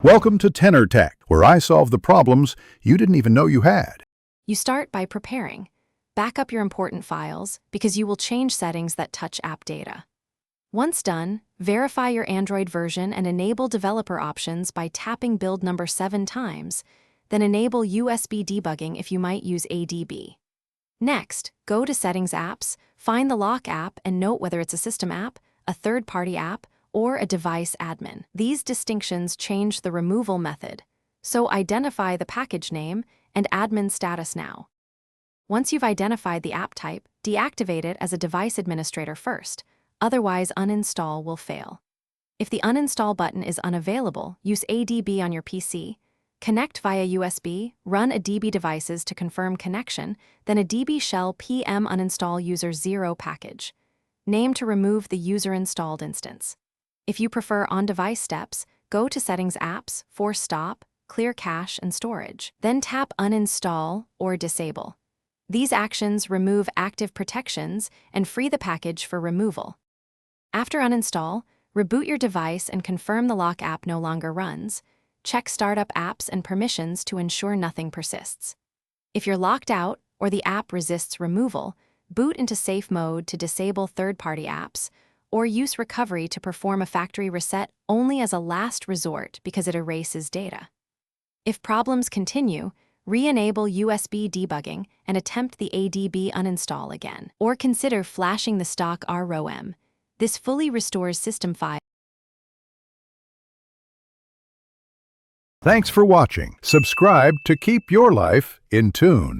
Welcome to Tenor Tech, where I solve the problems you didn't even know you had. You start by preparing. Back up your important files because you will change settings that touch app data. Once done, verify your Android version and enable developer options by tapping build number 7 times, then enable USB debugging if you might use ADB. Next, go to Settings Apps, find the Lock app and note whether it's a system app, a third-party app, or a device admin. These distinctions change the removal method, so identify the package name and admin status now. Once you've identified the app type, deactivate it as a device administrator first, otherwise uninstall will fail. If the uninstall button is unavailable, use ADB on your PC, connect via USB, run a DB devices to confirm connection, then a DB shell PM uninstall user 0 package. Name to remove the user installed instance. If you prefer on-device steps, go to Settings Apps, Force Stop, Clear Cache and Storage. Then tap Uninstall or Disable. These actions remove active protections and free the package for removal. After uninstall, reboot your device and confirm the Lock app no longer runs. Check Startup Apps and Permissions to ensure nothing persists. If you're locked out or the app resists removal, boot into safe mode to disable third-party apps, or use recovery to perform a factory reset only as a last resort because it erases data. If problems continue, re-enable USB debugging and attempt the ADB uninstall again, or consider flashing the stock ROM. This fully restores system files. Thanks for watching. Subscribe to keep your life in tune.